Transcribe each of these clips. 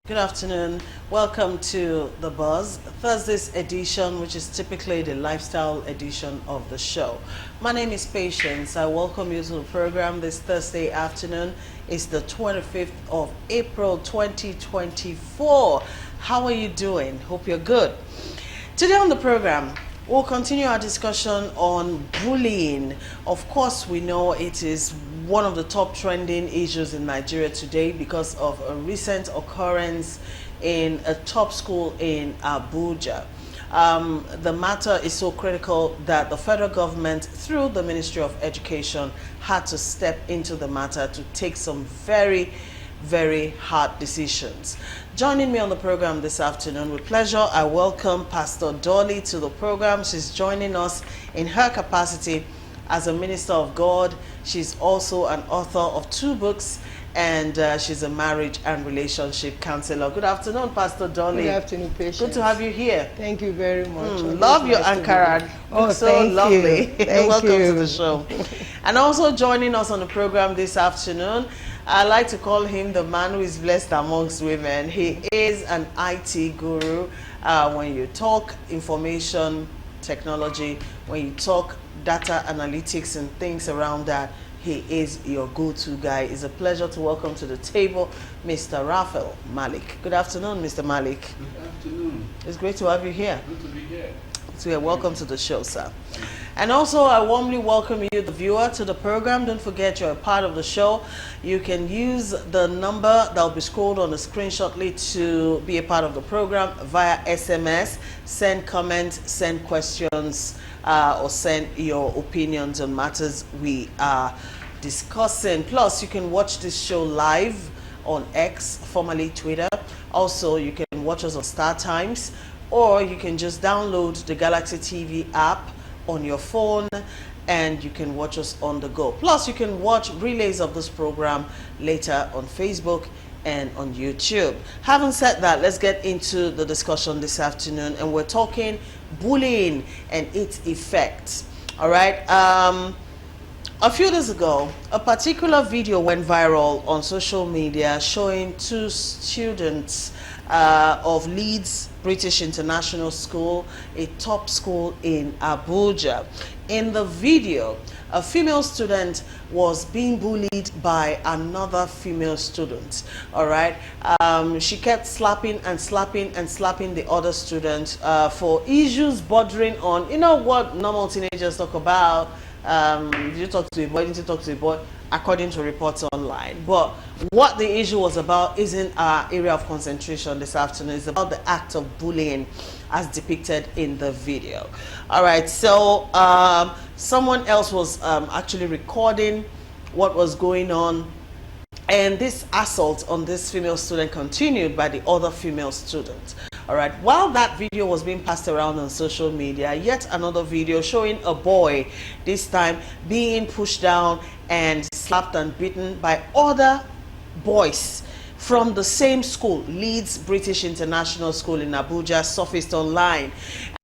Good afternoon. Welcome to The Buzz, Thursday's edition, which is typically the lifestyle edition of the show. My name is Patience. I welcome you to the program this Thursday afternoon. It's the 25th of April 2024. How are you doing? Hope you're good. Today on the program, we'll continue our discussion on bullying. Of course, we know it is one of the top trending issues in Nigeria today because of a recent occurrence in a top school in Abuja. The matter is so critical that the federal government, through the Ministry of Education, had to step into the matter to take some very hard decisions. Joining me on the program this afternoon, with pleasure, I welcome Pastor Dolly to the program. She's joining us in her capacity as a minister of God. She's also an author of 2 books, and she's a marriage and relationship counselor. Good afternoon, Pastor Dolly. Good afternoon, Patience. Good to have you here. Thank you very much. Love your Ankara. Oh, so thank lovely. you. Thank Welcome you. to the show. And also joining us on the program this afternoon, I like to call him the man who is blessed amongst women. He is an IT guru. When you talk information technology, when you talk data analytics and things around that, he is your go-to guy. It's a pleasure to welcome to the table Mr. Raphael Malik. Good afternoon, Mr. Malik. Good afternoon. It's great to have you here. Good to be here. So you're welcome to the show, sir. And also, I warmly welcome you, the viewer, to the program. Don't forget you're a part of the show. You can use the number that will be scrolled on the screen shortly to be a part of the program via SMS. Send comments, send questions, or send your opinions on matters we are discussing. Plus, you can watch this show live on X, formerly Twitter. Also, you can watch us on Star Times, or you can just download the Galaxy TV app on your phone and you can watch us on the go. Plus, you can watch relays of this program later on Facebook and on YouTube. Having said that, let's get into the discussion this afternoon, and we're talking bullying and its effects. All right. A few days ago, a particular video went viral on social media showing 2 students of Leeds British International School, a top school in Abuja. In the video, a female student was being bullied by another female student. All right. She kept slapping the other student for issues bordering on, you know what normal teenagers talk about. Did you talk to a boy? Didn't you talk to a boy? According to reports online. But what the issue was about isn't our area of concentration this afternoon. It's about the act of bullying as depicted in the video. All right, so someone else was actually recording what was going on, and this assault on this female student continued by the other female student. All right, while that video was being passed around on social media, yet another video showing a boy, this time being pushed down and slapped and beaten by other boys from the same school, Leeds British International School in Abuja, surfaced online.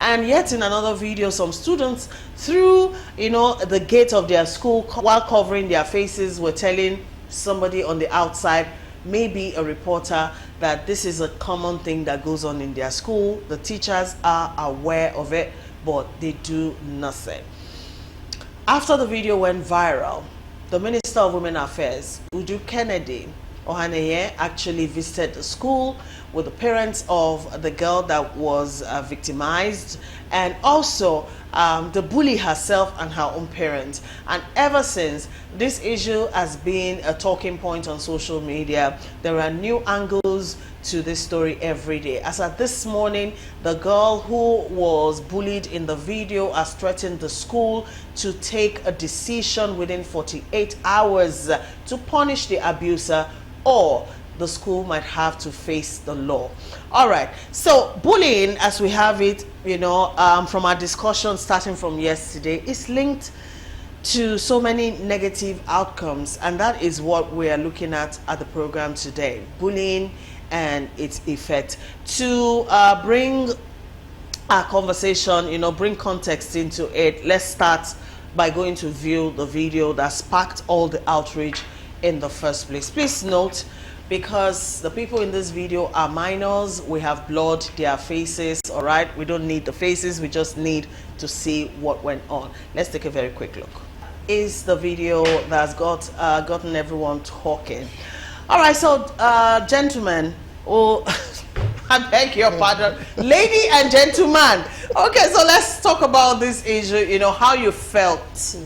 And yet in another video, some students through, the gate of their school, while covering their faces, were telling somebody on the outside, maybe a reporter, that this is a common thing that goes on in their school. The teachers are aware of it, but they do nothing. After the video went viral, the Minister of Women Affairs, Uju Kennedy Ohaneye, actually visited the school with the parents of the girl that was victimized, and also the bully herself and her own parents. And ever since, this issue has been a talking point on social media. There are new angles to this story every day. As at this morning, the girl who was bullied in the video has threatened the school to take a decision within 48 hours to punish the abuser, or the school might have to face the law. All right, so bullying, as we have it, from our discussion starting from yesterday, is linked to so many negative outcomes, and that is what we are looking at the program today: bullying and its effect. To bring our conversation, bring context into it, let's start by going to view the video that sparked all the outrage in the first place. Please note, because the people in this video are minors. We have blurred their faces, all right? We don't need the faces, we just need to see what went on. Let's take a very quick look. Is the video that's gotten everyone talking. All right, so gentlemen, oh, I beg your pardon, lady and gentleman. Okay, so let's talk about this issue, you know, how you felt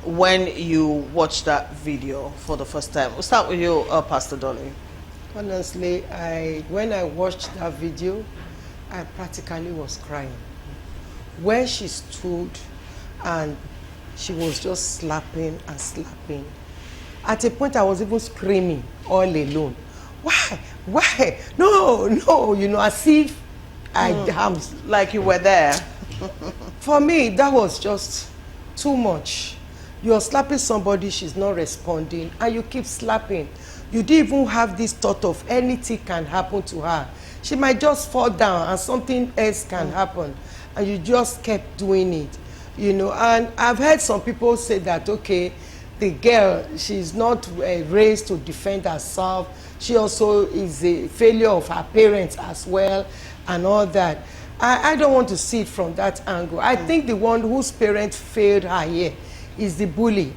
when you watched that video for the first time. We'll start with you, Pastor Dolly. Honestly, when I watched that video, I practically was crying. Where she stood and she was just slapping and slapping. At a point, I was even screaming all alone. Why? Why? No, no, you know, as if I am. Like you were there. For me, that was just too much. You're slapping somebody, she's not responding, and you keep slapping. You didn't even have this thought of anything can happen to her. She might just fall down and something else can happen, and you just kept doing it, you know. And I've heard some people say that, okay, the girl, she's not raised to defend herself. She also is a failure of her parents as well and all that. I don't want to see it from that angle. I think the one whose parents failed her here is the bully.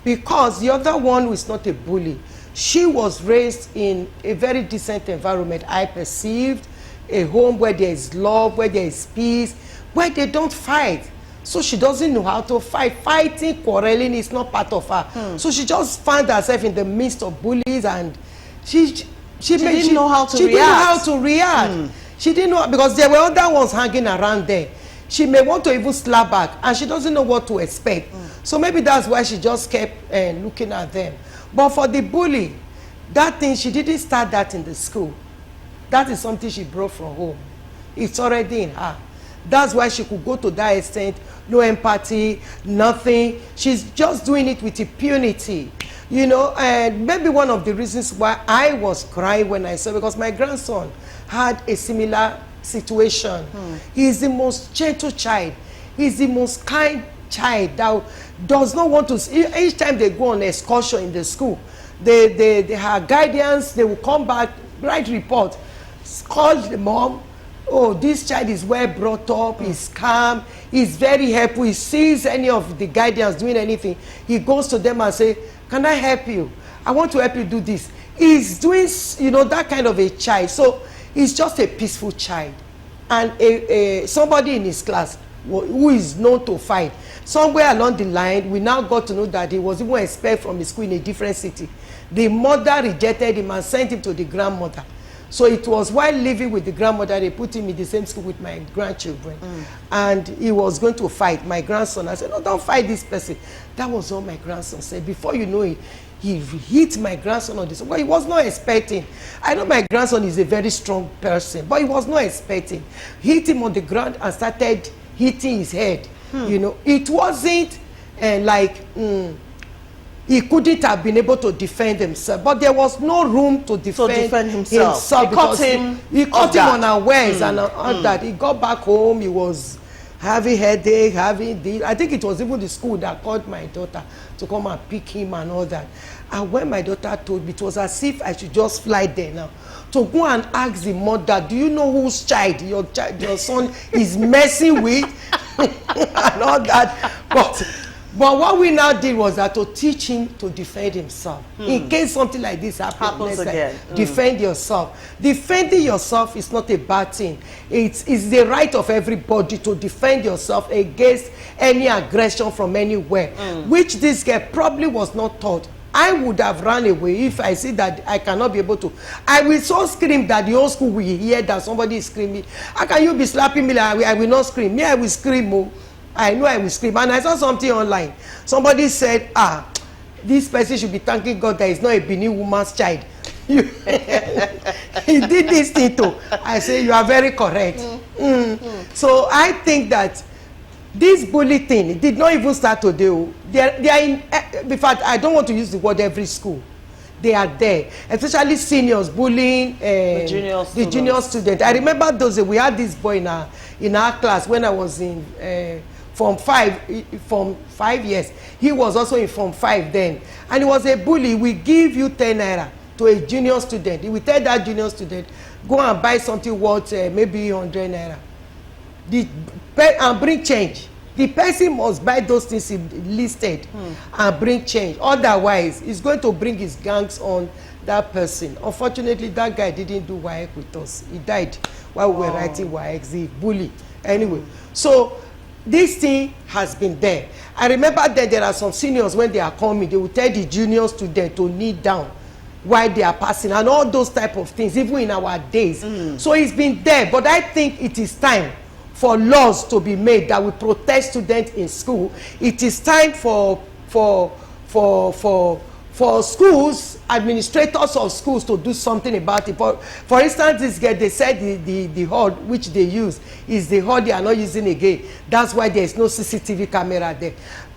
Because the other one was not a bully. She was raised in a very decent environment. I perceived a home where there is love, where there is peace, where they don't fight. So she doesn't know how to fight. Fighting, quarreling is not part of her. So she just found herself in the midst of bullies, and she didn't know how to react. She didn't know how to react. She didn't know, because there were other ones hanging around there. She may want to even slap back, and she doesn't know what to expect. So maybe that's why she just kept looking at them. But for the bully, that thing, she didn't start that in the school. That is something she brought from home. It's already in her. That's why she could go to that extent, no empathy, nothing. She's just doing it with impunity. You know, and maybe one of the reasons why I was crying when I saw, because my grandson had a similar situation. He's the most gentle child. He's the most kind child that does not want to see. Each time they go on excursion in the school, they have guidance, they will come back, write report, call the mom. Oh, this child is well brought up, he's calm, he's very helpful. He sees any of the guardians doing anything, he goes to them and say, can I help you? I want to help you do this. He's doing, you know, that kind of a child. So he's just a peaceful child. And somebody in his class who is known to fight, somewhere along the line, we now got to know that he was even expelled from his school in a different city. The mother rejected him and sent him to the grandmother. So it was while living with the grandmother, they put him in the same school with my grandchildren. And he was going to fight my grandson. I said, no, don't fight this person. That was all my grandson said. Before you know it, he hit my grandson on this. Well, he was not expecting. I know my grandson is a very strong person, but he was not expecting. Hit him on the ground and started hitting his head. You know, it wasn't he couldn't have been able to defend himself, but there was no room to defend himself. He caught him unawares, and on that he got back home. He was having headache, I think it was even the school that called my daughter to come and pick him and all that. And when my daughter told me, it was as if I should just fly there now to go and ask the mother, do you know whose child your son is messing with? And all that. But what we now did was that to teach him to defend himself. In case something like this happens again. Defend yourself. Defending yourself is not a bad thing. It's the right of everybody to defend yourself against any aggression from anywhere, which this girl probably was not taught. I would have run away if I see that I cannot be able to. I will so scream that the whole school will hear that somebody is screaming. How can you be slapping me like I will not scream? Me, I will scream more. I know I will scream. And I saw something online. Somebody said, this person should be thanking God that he's not a Benin woman's child. He did this thing too. I say, you are very correct. So I think that this bully thing did not even start today. They are in fact, I don't want to use the word every school. They are there, especially seniors bullying the junior student. I remember those days, we had this boy in our class when I was in Form 5 years. He was also in Form 5 then, and he was a bully. We give you 10 naira to a junior student, he will tell that junior student, go and buy something worth maybe 100 naira. And bring change. The person must buy those things he listed and bring change. Otherwise, he's going to bring his gangs on that person. Unfortunately, that guy didn't do WAEC with us. He died while we were writing WAEC, the bully. Anyway, so this thing has been there. I remember that there are some seniors, when they are coming, they will tell the junior student to kneel down while they are passing, and all those type of things, even in our days. So it's been there, but I think it is time for laws to be made that will protect students in school. It is time for schools, administrators of schools, to do something about it. For instance, this girl, they said the HUD which they use is the HUD they are not using again. That's why there is no CCTV camera there.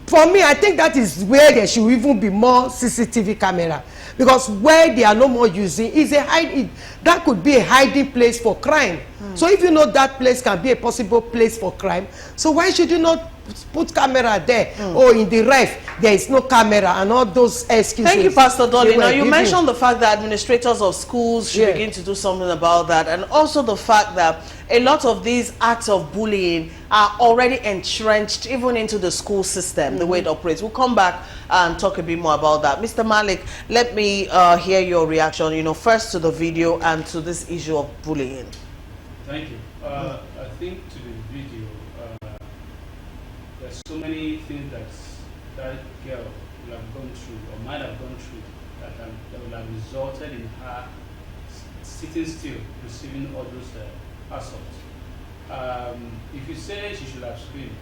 For me, I think that is where there should even be more CCTV camera, because where they are no more using is that could be a hiding place for crime. So if you know that place can be a possible place for crime, so why should you not put camera there? Or in the ref there is no camera, and all those excuses. Thank you, Pastor Dolly. Now, you mentioned the fact that administrators of schools should begin to do something about that, and also the fact that a lot of these acts of bullying are already entrenched even into the school system, the way it operates. We'll come back and talk a bit more about that. Mr. Malik, let me hear your reaction, first to the video and to this issue of bullying. Thank you. I think to the video, there's so many things that girl will have gone through, or might have gone through, that will have resulted in her sitting still, receiving all those assaults. If you say she should have screamed,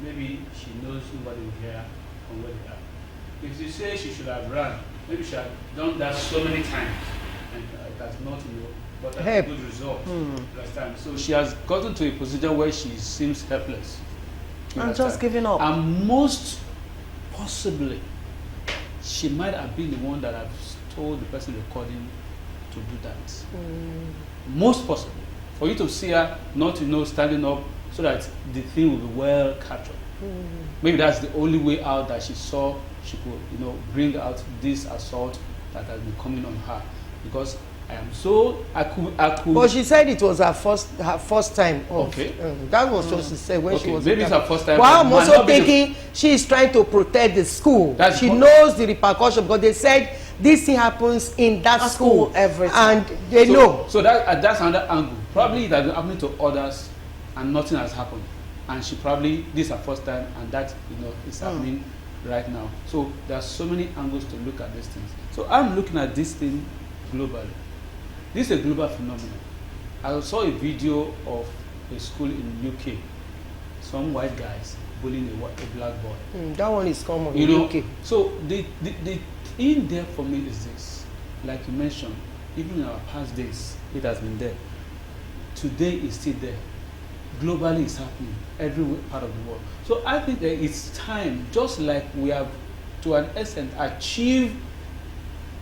maybe she knows nobody will hear from where they are. If you say she should have run, maybe she had done that so many times, and it has not, got a good result last time. So she has gotten to a position where she seems helpless. And just giving up. And most possibly, she might have been the one that has told the person recording to do that. Most possibly. For you to see her not, standing up so that the thing will be well captured. Maybe that's the only way out that she saw she could, bring out this assault that has been coming on her. Because I could. But she said it was her first time off. Okay. That was what she said when she was. Maybe it's her first time. Well, I'm also thinking she is trying to protect the school. She knows the repercussion, because they said this thing happens in that school every time. And they know. So that's another angle. Probably it has been happening to others, and nothing has happened. And she probably, this is her first time, and that is happening right now. So there are so many angles to look at these things. So I'm looking at this thing globally. This is a global phenomenon. I saw a video of a school in UK, some white guys bullying a black boy. That one is common in UK. So the thing there for me is this, like you mentioned, even in our past days, it has been there. Today it's still there. Globally it's happening every part of the world. So I think that it's time, just like we have to an extent achieved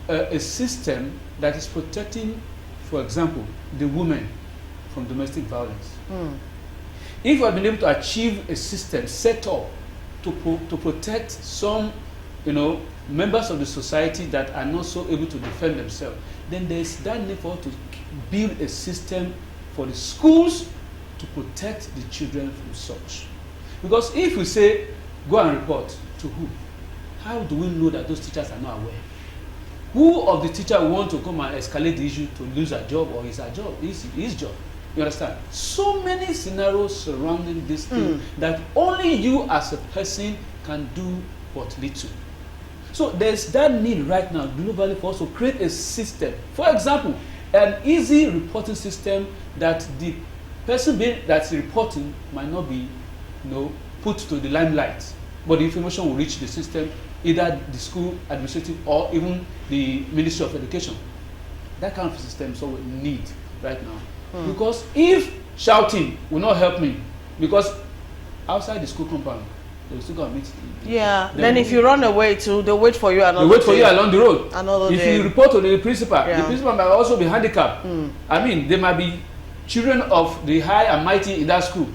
a system that is protecting, for example, the women from domestic violence. If we have been able to achieve a system set up to protect some, members of the society that are not so able to defend themselves, then there is that need for us to build a system for the schools to protect the children from such. Because if we say, go and report, to who? How do we know that those teachers are not aware? Who of the teacher want to come and escalate the issue to lose a job, or his job? His job. You understand? So many scenarios surrounding this thing that only you as a person can do what little. So there's that need right now globally for us to create a system. For example, an easy reporting system that the person that's reporting might not be, put to the limelight, but the information will reach the system, either the school administrative or even the Ministry of Education. That kind of system is what we need right now. Because if shouting will not help me, because outside the school compound, they will still go and meet. Then if you run away too, they'll wait for you another day. They wait for you along the road. If you report to the principal might also be handicapped. I mean, there might be children of the high and mighty in that school.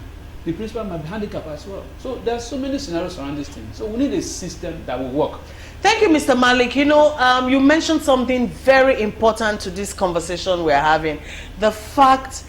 The principal might be handicapped as well. So there are so many scenarios around this thing. So we need a system that will work. Thank you, Mr. Malik. You know, you mentioned something very important to this conversation we're having. The fact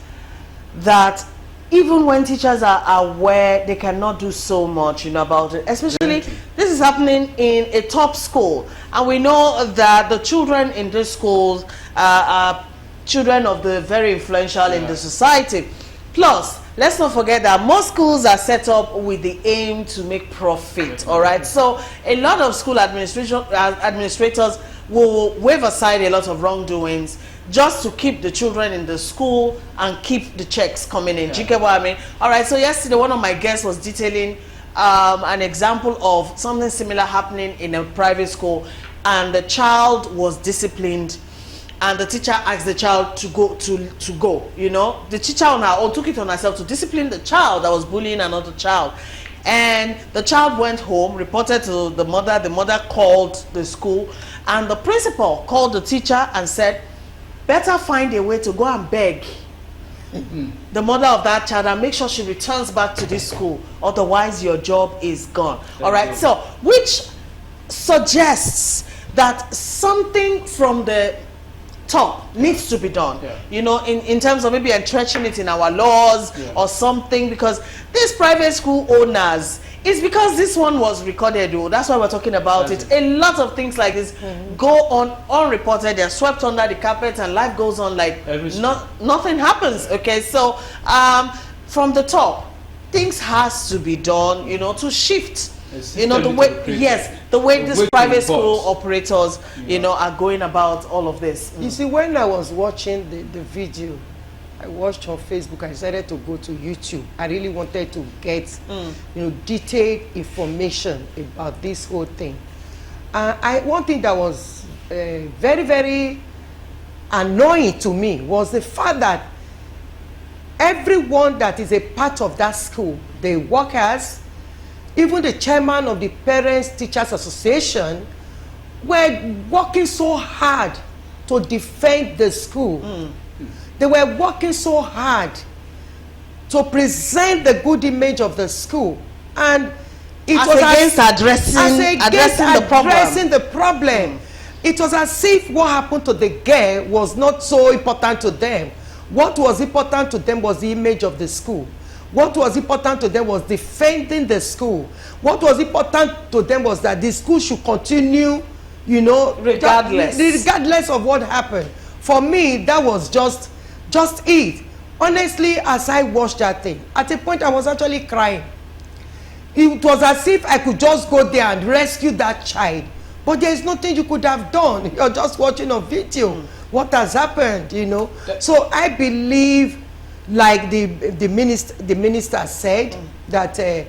that even when teachers are aware, they cannot do so much, about it. Especially, this is happening in a top school. And we know that the children in this schools are children of the very influential in the society. Plus, let's not forget that most schools are set up with the aim to make profit, all right? So a lot of school administrators will wave aside a lot of wrongdoings just to keep the children in the school and keep the checks coming in. Do you get what I mean? All right, so yesterday one of my guests was detailing an example of something similar happening in a private school, and the child was disciplined, and the teacher asked the child to go, the teacher on her own took it on herself to discipline the child that was bullying another child. And the child went home, reported to the mother called the school, and the principal called the teacher and said, better find a way to go and beg the mother of that child and make sure she returns back to this school, otherwise your job is gone. All right, so which suggests that something from the top needs to be done, in terms of maybe entrenching it in our laws or something, because these private school owners, it's because this one was recorded, that's why we're talking about it. A lot of things like this go on unreported, they're swept under the carpet, and life goes on like nothing happens. Okay, so from the top, things has to be done, the way the way these private school operators are going about all of this. You see, when I was watching the video I watched on Facebook, I decided to go to YouTube. I really wanted to get detailed information about this whole thing. One thing that was very, very annoying to me was the fact that everyone that is a part of that school, the workers, even the chairman of the Parents Teachers Association, were working so hard to defend the school. They were working so hard to present the good image of the school, and it was against addressing the problem. It was as if what happened to the girl was not so important to them. What was important to them was the image of the school. What was important to them was defending the school. What was important to them was that the school should continue, regardless of what happened. For me, that was just it. Honestly, as I watched that thing, at a point I was actually crying. It was as if I could just go there and rescue that child, but there is nothing you could have done. You're just watching a video. What has happened, So I believe, like the minister said, that they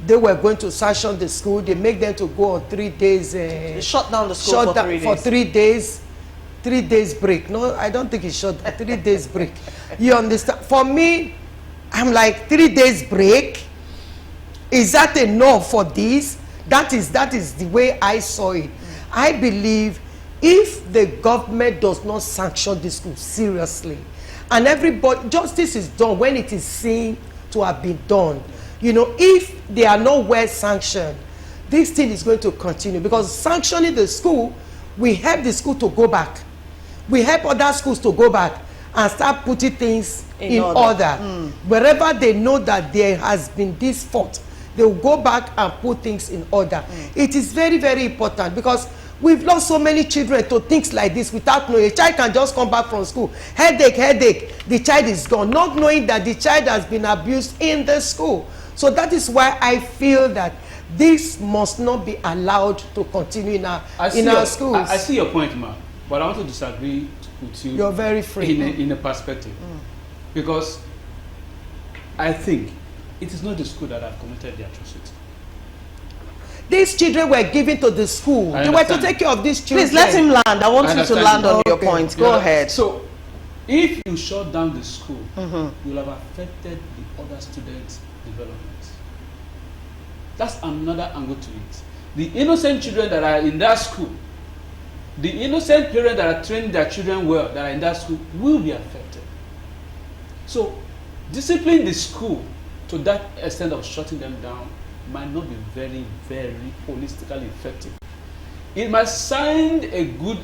were going to sanction the school. They make them to go on 3 days. They shut down the school for 3 days. 3 days break. No, I don't think it's short. 3 days break. You understand? For me, I'm like, 3 days break? Is that enough for this? That is the way I saw it. I believe if the government does not sanction this school seriously, and everybody, justice is done when it is seen to have been done. If they are not well sanctioned, this thing is going to continue, because sanctioning the school, we help the school to go back. We help other schools to go back and start putting things in order. Wherever they know that there has been this fault, they will go back and put things in order. It is very, very important, because we've lost so many children to things like this without knowing. A child can just come back from school, headache, the child is gone, not knowing that the child has been abused in the school. So that is why I feel that this must not be allowed to continue in our schools. I see your point, ma, but I want to disagree with you. You're very free. In a perspective. Because I think it is not the school that have committed the atrocity. These children were given to the school. They were to take care of these children. Please let him land. I want you to land on your point. Go ahead. So, if you shut down the school, you'll have affected the other students' development. That's another angle to it. The innocent children that are in that school, the innocent parents that are training their children well, that are in that school, will be affected. So, disciplining the school to that extent of shutting them down might not be very, very holistically effective. It might send a good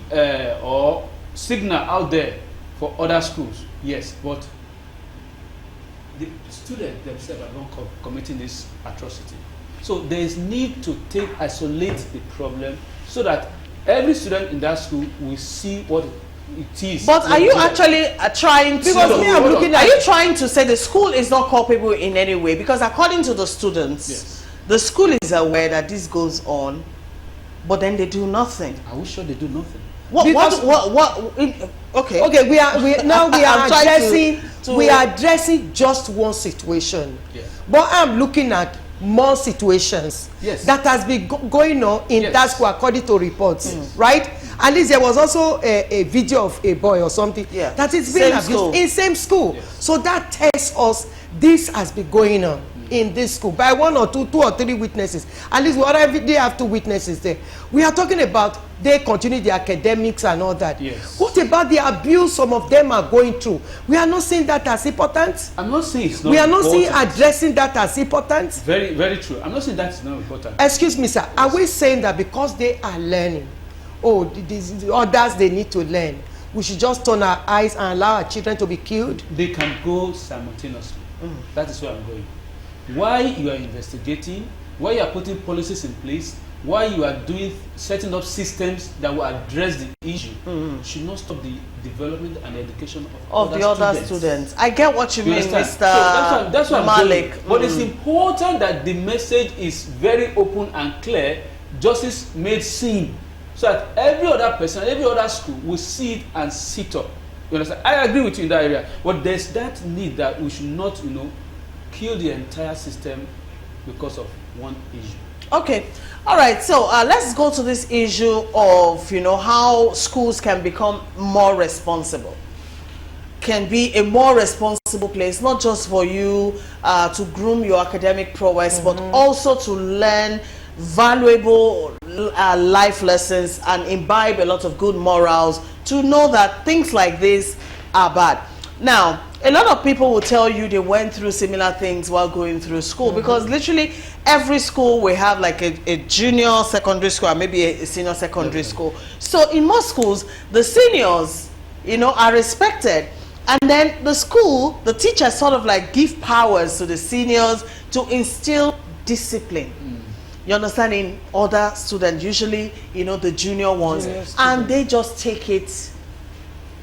or signal out there for other schools, yes, but the students themselves are not committing this atrocity. So there is need to isolate the problem so that every student in that school will see what it is. But are you actually trying to... Because me, I'm looking at... Are you trying to say the school is not culpable in any way? Because according to the students, yes, the school is aware that this goes on, but then they do nothing. Are we sure they do nothing? Okay, we are addressing we are addressing just one situation. Yes. But I'm looking at more situations yes, that has been going on in yes, that school according to reports, yes, right? At least there was also a video of a boy or something that is being abused in same school. Yes. So that tells us this has been going on in this school by one or two or three witnesses. At least whatever they have 2 witnesses there. We are talking about they continue the academics and all that. Yes. What about the abuse some of them are going through? We are not seeing that as important. I'm not saying it's not We are not important. seeing addressing that as important. Very, very true. I'm not saying that's not important. Excuse me, sir. Are we saying that because they are learning, the others they need to learn, we should just turn our eyes and allow our children to be killed? They can go simultaneously. That is where I'm going. Why you are investigating, why you are putting policies in place, why you are setting up systems that will address the issue, should not stop the development and education of the other students. I get what you mean, Mr. So that's what I'm Malik. doing. But it's important that the message is very open and clear, justice made seen, so that every other person, every other school will see it and sit up. You understand? I agree with you in that area, but there's that need that we should not, kill the entire system because of one issue. Okay, all right. So let's go to this issue of how schools can become more responsible, can be a more responsible place, not just for you to groom your academic prowess, but also to learn valuable life lessons and imbibe a lot of good morals to know that things like this are bad. Now, a lot of people will tell you they went through similar things while going through school, because literally every school we have like a junior secondary school and maybe a senior secondary school. So in most schools, the seniors, are respected. And then the school, the teachers sort of like give powers to the seniors to instill discipline. You understand? In other students, usually, the junior ones, and they just take it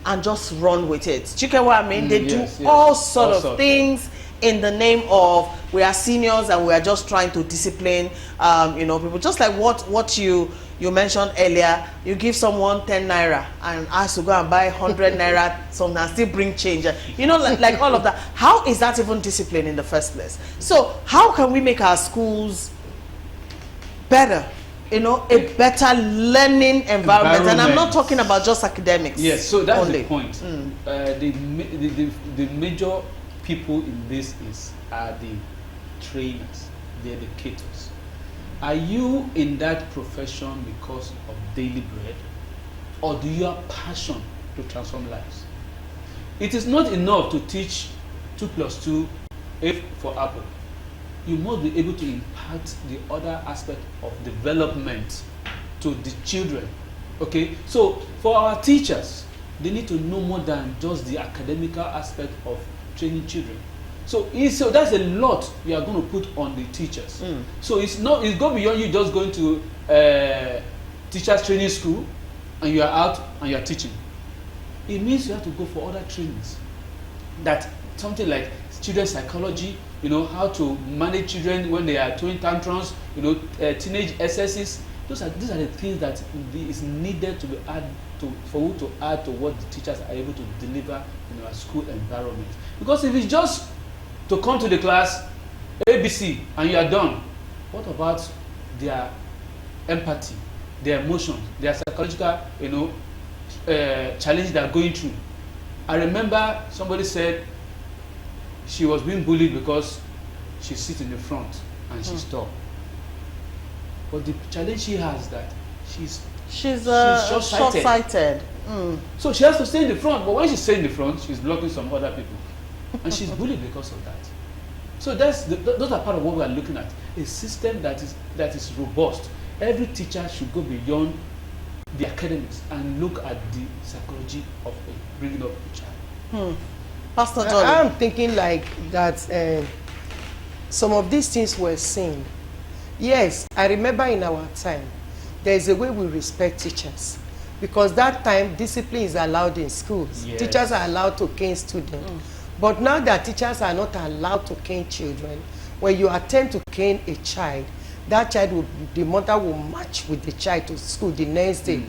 and just run with it. Do you get what I mean? They do all sort of things in the name of we are seniors and we are just trying to discipline people. Just like what you mentioned earlier, you give someone 10 naira and ask to go and buy 100 naira something and still bring change. Like all of that. How is that even discipline in the first place? So how can we make our schools better? A better learning environment. And I'm not talking about just academics. Yes, so that's only. the point. The major people in this are the trainers, the educators. Are you in that profession because of daily bread, or do you have passion to transform lives? It is not enough to teach 2 + 2 F for apple. You must be able to impact the other aspect of development to the children. Okay, so for our teachers, they need to know more than just the academical aspect of training children. So that's a lot you are going to put on the teachers. So it's go beyond you just going to teachers training school and you are out and you are teaching. It means you have to go for other trainings. That something like children's psychology, how to manage children when they are throwing tantrums, teenage excesses. These are the things that is needed to be added for you to add to what the teachers are able to deliver in our school environment. Because if it's just to come to the class, ABC, and you are done, what about their empathy, their emotions, their psychological, challenge they are going through? I remember somebody said she was being bullied because she sits in the front and she's tall. But the challenge she has is that she's short-sighted. So she has to stay in the front. But when she stays in the front, she's blocking some other people, and she's bullied because of that. So those are part of what we are looking at. A system that is robust. Every teacher should go beyond the academics and look at the psychology of bringing up a child. Pastor Dolly. I'm thinking like that some of these things were seen. Yes, I remember in our time, there is a way we respect teachers. Because that time, discipline is allowed in schools. Yes. Teachers are allowed to cane students. But now that teachers are not allowed to cane children, when you attempt to cane a child, that child will, the mother will march with the child to school the next day.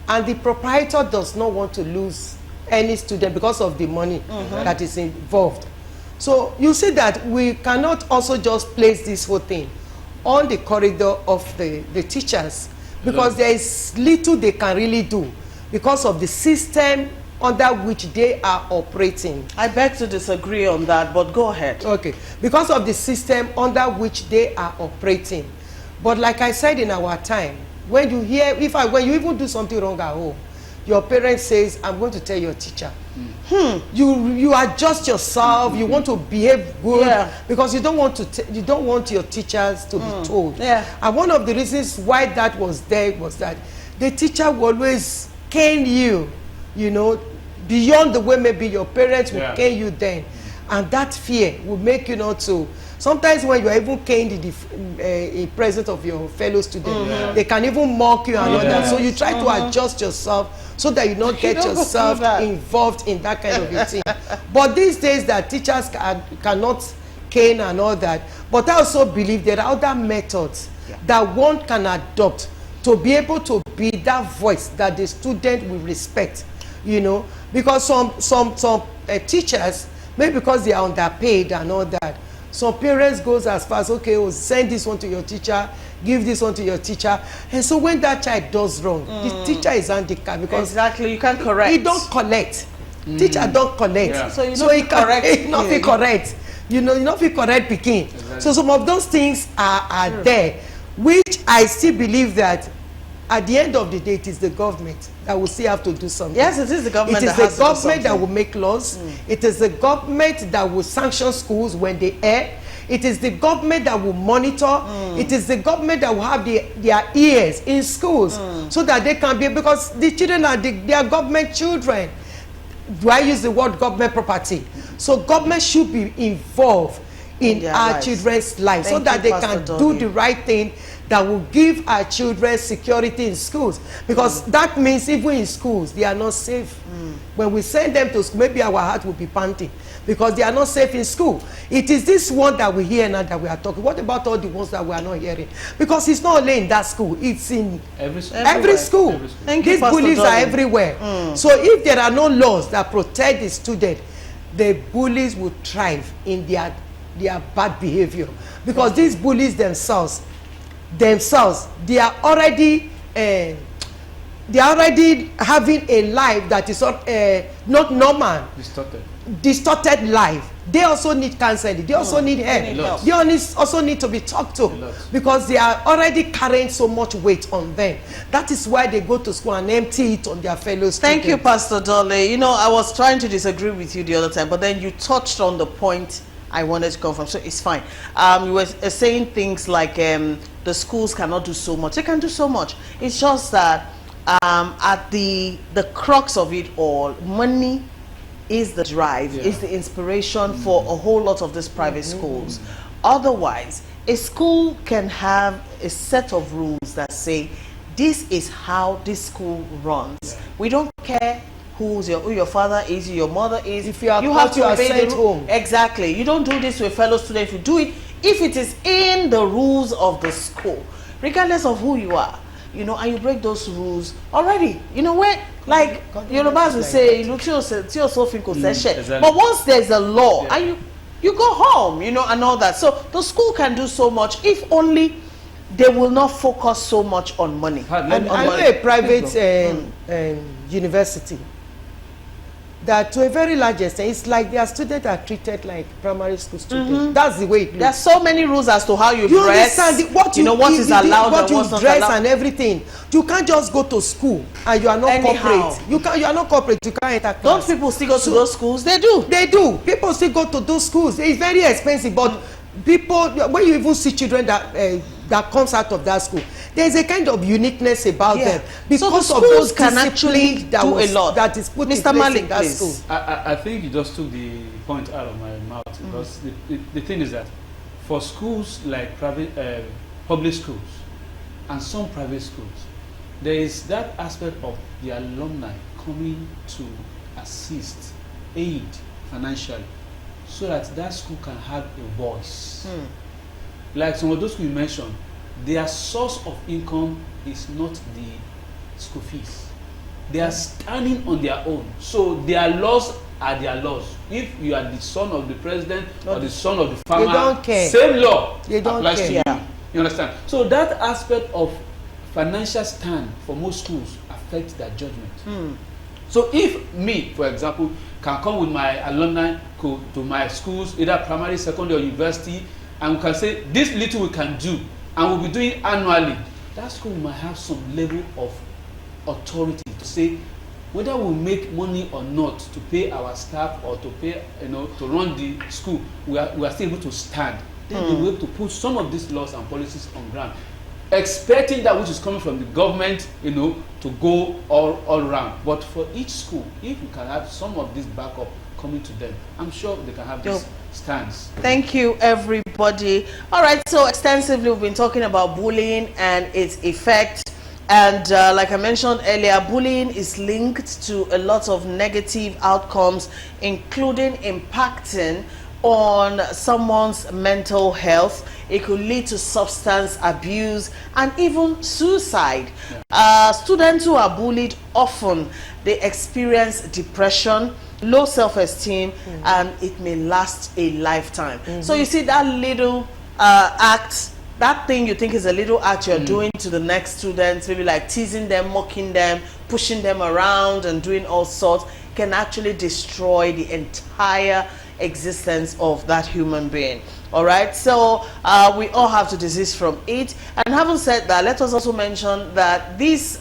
And the proprietor does not want to lose any student because of the money that is involved. So you see that we cannot also just place this whole thing on the corridor of the teachers, because there is little they can really do because of the system under which they are operating. I beg to disagree on that, but go ahead. Okay, because of the system under which they are operating. But like I said in our time, when you hear, when you even do something wrong at home, your parent says, I'm going to tell your teacher. You adjust yourself, you want to behave good, because you don't want your teachers to be told. And one of the reasons why that was there was that the teacher will always cane you, you know, beyond the way maybe your parents will cane you then. And that fear will make you not to. Sometimes when you are even caned in presence of your fellow students, they can even mock you and all that. So you try to adjust yourself so that you don't get yourself involved in that kind of a thing. But these days that teachers cannot cane and all that. But I also believe there are other methods that one can adopt to be able to be that voice that the student will respect, you know. Because some teachers, maybe because they are underpaid and all that, some parents goes as far as, okay, oh, send this one to your teacher, give this one to your teacher. And so when that child does wrong, the teacher is handicapped because exactly, you can't correct. He don't collect. Teacher don't collect. So he correct. Not be correct. You know, you not be correct picking. Exactly. So some of those things are there, which I still believe that at the end of the day, it is the government that will still have to do something. Yes, it is the government. It is the government that will make laws. It is the government that will sanction schools when they err. It is the government that will monitor. It is the government that will have their ears in schools so that they can be, because the children are they are government children. Do I use the word government property? So government should be involved in our lives. Children's lives so that they can do the right thing that will give our children security in schools, because that means even in schools they are not safe. When we send them to school, maybe our heart will be panting because they are not safe in school. It is this one that we hear now that we are talking. What about all the ones that we are not hearing? Because it's not only in that school, it's in every school. These bullies are everywhere. So if there are no laws that protect the student, the bullies will thrive in their bad behavior, because these bullies themselves they are already having a life that is not normal, distorted life. They also need counseling. They also need help. They also need to be talked to, because they are already carrying so much weight on them. That is why they go to school and empty it on their fellow students. Thank you, Pastor Dolly. You know, I was trying to disagree with you the other time, but then you touched on the point I wanted to come from, so it's fine. You were saying things like the schools cannot do so much. They can do so much. It's just that at the crux of it all, money is the drive, is the inspiration for a whole lot of these private schools. Otherwise, a school can have a set of rules that say, this is how this school runs. We don't care who your father is, who your mother is. If you are have to obey the home. Exactly. You don't do this to a fellow student. You do it if it is in the rules of the school, regardless of who you are. You know, and you break those rules already. You know where, like Yorubas will say, but once there's a law and you go home, you know, and all that. So the school can do so much if only they will not focus so much on money. I know a private university that to a very large extent, it's like their students are treated like primary school students. That's the way it looks. There are so many rules as to how you dress. Understand what you know what is allowed, what and what's you not dress allowed. and everything. You can't just go to school and you are not corporate. You are not corporate. You can't enter class. Don't people still go to those schools? They do. They do. People still go to those schools. It's very expensive, but people, when you even see children that that comes out of that school, there's a kind of uniqueness about them because so of those can actually discipline that do was a lot. that is put Mr. in place Malik, in that please. school. I think you just took the point out of my mouth because the thing is that for schools like private, public schools and some private schools, there is that aspect of the alumni coming to assist, aid financially, so that that school can have a voice. Like some of those you mentioned, their source of income is not the school fees. They are standing on their own. So their laws are their laws. If you are the son of the president or the son of the farmer, they don't care. Same law They don't applies care. to you. Yeah. You understand? So that aspect of financial stand for most schools affects their judgment. So if me, for example, can come with my alumni to my schools, either primary, secondary, or university, and we can say this little we can do, and we'll be doing annually, that school might have some level of authority to say whether we make money or not to pay our staff or to pay, to run the school, we are still able to stand. Then they will be able to put some of these laws and policies on ground, expecting that which is coming from the government, to go all around. But for each school, if we can have some of this backup coming to them, I'm sure they can have this stance. Thank you, everybody. All right, so extensively we've been talking about bullying and its effect. And like I mentioned earlier, bullying is linked to a lot of negative outcomes, including impacting on someone's mental health. It could lead to substance abuse and even suicide. Students who are bullied often, they experience depression, low self-esteem, and it may last a lifetime. So you see that little act, that thing you think is a little act you're doing to the next students, maybe like teasing them, mocking them, pushing them around and doing all sorts, can actually destroy the entire existence of that human being. All right, so we all have to desist from it. And having said that, let us also mention that these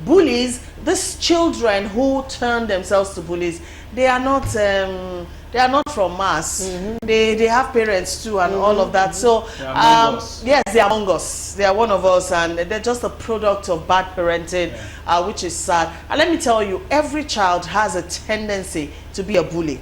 bullies, these children who turn themselves to bullies, they are not from Mars. They have parents too and all of that. So yes, they are among us. They are one of us, and they're just a product of bad parenting, which is sad. And let me tell you, every child has a tendency to be a bully.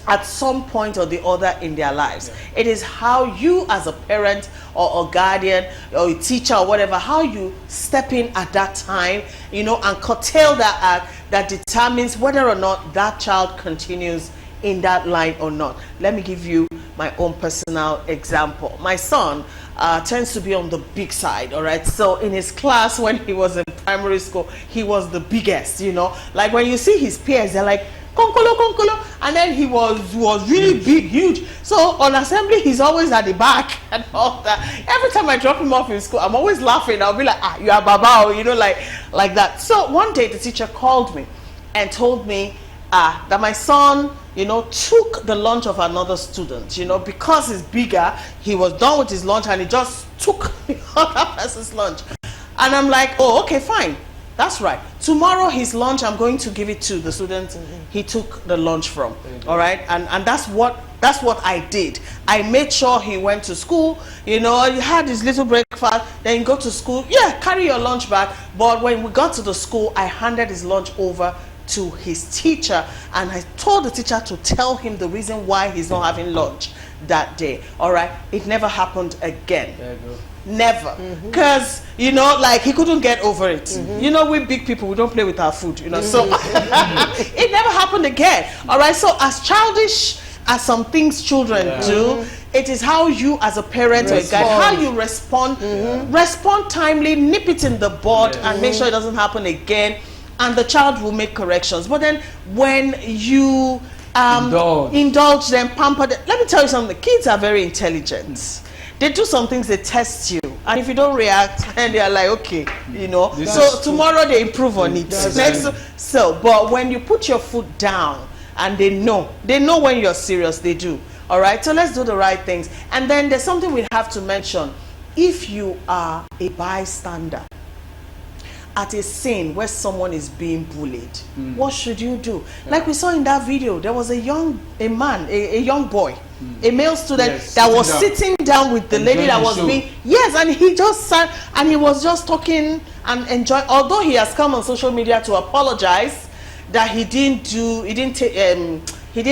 At some point or the other in their lives. It is how you as a parent or a guardian or a teacher or whatever, how you step in at that time, and curtail that act that determines whether or not that child continues in that line or not. Let me give you my own personal example. My son tends to be on the big side, all right? So in his class, when he was in primary school, he was the biggest, Like when you see his peers, they're like, Konkolo, and then he was really big, huge. So on assembly, he's always at the back and all that. Every time I drop him off in school, I'm always laughing. I'll be like, you are Baba, like that. So one day the teacher called me and told me that my son, took the lunch of another student, because he's bigger, he was done with his lunch and he just took the other person's lunch. And I'm like, oh, okay, fine. That's right. Tomorrow his lunch, I'm going to give it to the student he took the lunch from. All right, and that's what I did. I made sure he went to school. He had his little breakfast. Then go to school. Yeah, carry your lunch back. But when we got to the school, I handed his lunch over to his teacher, and I told the teacher to tell him the reason why he's not having lunch that day. All right, it never happened again. There you go. Never, because like he couldn't get over it. We big people, we don't play with our food, so it never happened again. All right, so as childish as some things children do, it is how you as a parent or a guide, how you respond, respond timely, nip it in the bud, and make sure it doesn't happen again, and the child will make corrections. But then when you indulge them, pamper them, let me tell you something, the kids are very intelligent. They do some things, they test you, and if you don't react, and they are like, okay, so tomorrow they improve on it. But when you put your foot down and they know when you're serious, they do. All right, so let's do the right things. And then there's something we have to mention. If you are a bystander at a scene where someone is being bullied, what should you do? Like we saw in that video, there was a young boy a male student Yes, that was sitting sitting down with the lady Enjoying that the was show. being, yes, and he just sat and he was just talking and enjoying, although he has come on social media to apologize that he didn't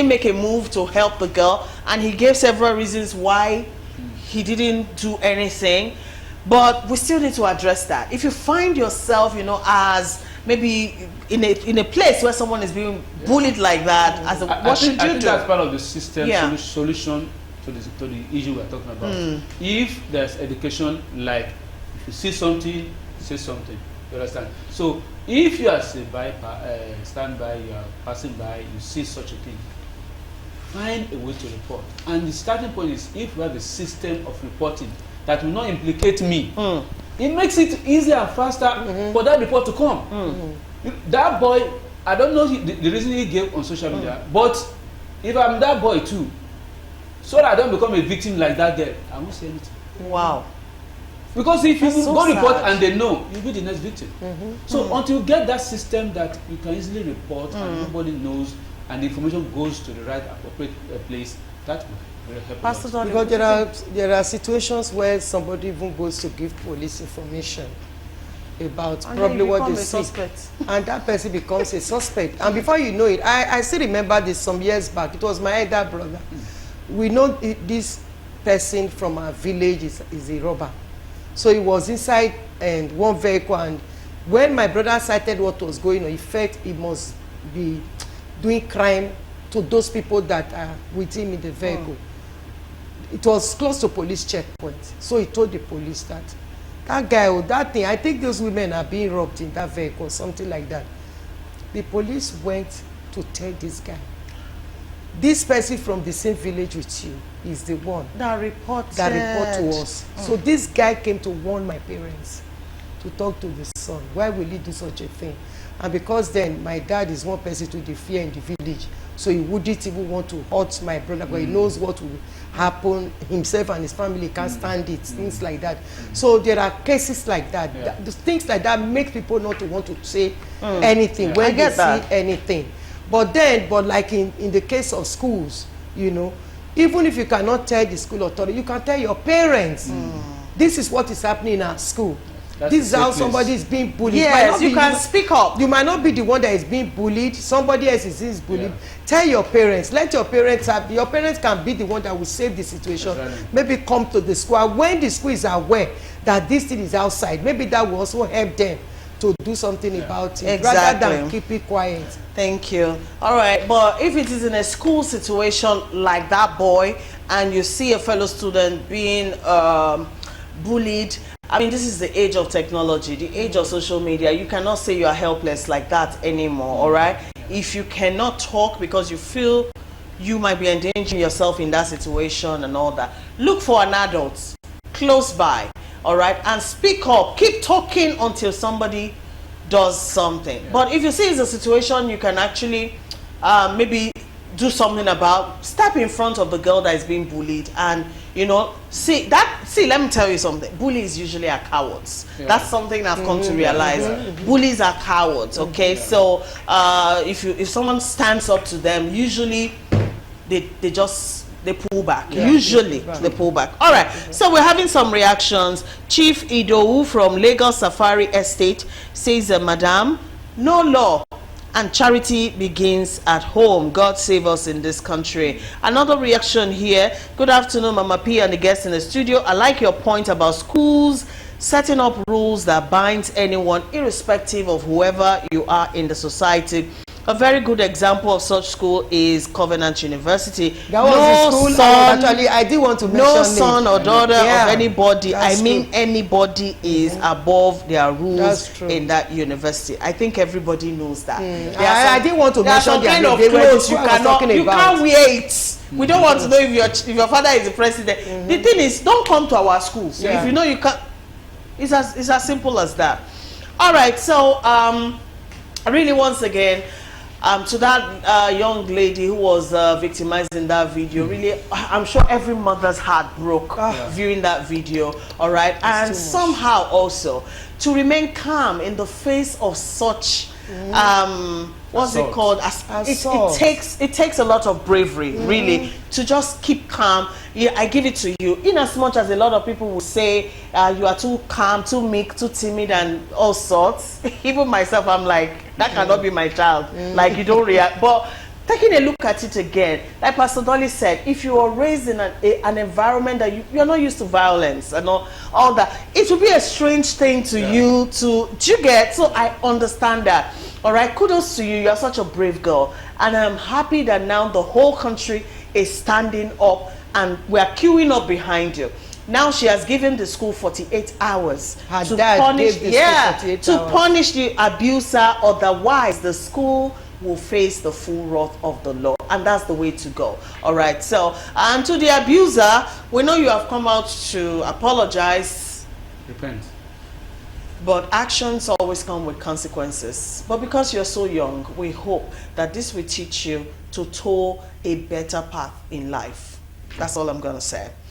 make a move to help the girl, and he gave several reasons why he didn't do anything. But we still need to address that. If you find yourself, you know, as maybe in a place where someone is being bullied like that, what should I you think do? that's part of the system Yeah. solution to the issue we're talking about. If there's education, like if you see something, say something. You understand? So if you are stand by, you are passing by, you see such a thing, find a way to report. And the starting point is, if we have a system of reporting that will not implicate me, it makes it easier and faster for that report to come. That boy, I don't know the reason he gave on social media, but if I'm that boy too, so that I don't become a victim like that girl, I won't say anything. Wow. Because if you That's so go report sad. and they know, you'll be the next victim. So until you get that system that you can easily report and nobody knows, and the information goes to the right appropriate place, that will help. Pastor a lot. Donny, Because there are situations where somebody even goes to give police information about and probably then you what become they a see, suspect. and that person becomes a suspect. And before you know it, I still remember this some years back. It was my elder brother. We know this person from our village is a robber, so he was inside and one vehicle, and when my brother cited what was going on, he felt he must be doing crime to those people that are with him in the vehicle. It was close to police checkpoint, so he told the police that guy or that thing, I think those women are being robbed in that vehicle, something like that. The police went to tell this guy, this person from the same village with you is the one That report to us. So this guy came to warn my parents to talk to the son. Why will he do such a thing? And because then my dad is one person to the fear in the village, so he wouldn't even want to hurt my brother, but he knows what will happen. Himself and his family can't stand it, things like that. So there are cases like that. The things like that make people not to want to say anything when I they get see that. anything. But like in the case of schools, you know, even if you cannot tell the school authority, you can tell your parents. This is what is happening in our school. That's This is the how place. somebody is being bullied. Yes, you can speak up. You might not be the one that is being bullied. Somebody else is bullied. Tell your parents. Let your parents have. Your parents can be the one that will save the situation. Exactly. Maybe come to the school. And when the school is aware that this thing is outside, maybe that will also help them to do something about it, rather than keep it quiet. Thank you. All right, but if it is in a school situation like that boy, and you see a fellow student being bullied, I mean, this is the age of technology, the age of social media. You cannot say you are helpless like that anymore, all right? If you cannot talk because you feel you might be endangering yourself in that situation and all that, look for an adult close by, all right? And speak up. Keep talking until somebody does something. But if you see it's a situation you can actually maybe do something about, step in front of the girl that is being bullied and, you know, see, let me tell you something. Bullies usually are cowards. That's something I've come to realize. Bullies are cowards, okay? So if someone stands up to them, usually they pull back. Usually they pull back. All right, so we're having some reactions. Chief Idowu from Lagos Safari Estate says, Madam, no law and charity begins at home. God save us in this country. Another reaction here. Good afternoon, Mama P and the guests in the studio. I like your point about schools setting up rules that binds anyone, irrespective of whoever you are in the society. A very good example of such school is Covenant University. That was the school actually I did want to mention. No son or daughter of anybody, That's I mean true. anybody is above their rules That's true. in that university. I think everybody knows that. I did want to there are mention some the kind other of day when clothes the you school I was talking you about. can't wear it. We don't want to know if your father is the president. The thing is, don't come to our school. If you know you can't, it's as simple as that. All right, so really once again, to that young lady who was victimized in that video, really, I'm sure every mother's heart broke viewing that video, all right? And somehow also, to remain calm in the face of such, what's it Assault. called? Assault. It takes a lot of bravery, really, to just keep calm. Yeah, I give it to you. In as much as a lot of people will say you are too calm, too meek, too timid, and all sorts. Even myself, I'm like, that cannot be my child. Like, you don't react. But taking a look at it again, like Pastor Dolly said, if you are raised in an environment that you're not used to violence and all that, it will be a strange thing to you to, do you get? So I understand that. All right, kudos to you. You're such a brave girl. And I'm happy that now the whole country is standing up and we're queuing up behind you. Now she has given the school 48 hours Her to dad punish, gave the school 48 to hours. punish the abuser. Otherwise, the school will face the full wrath of the law, and that's the way to go. All right. So, and to the abuser, we know you have come out to apologize, Repent. but actions always come with consequences. But because you're so young, we hope that this will teach you to toe a better path in life. That's all I'm gonna say.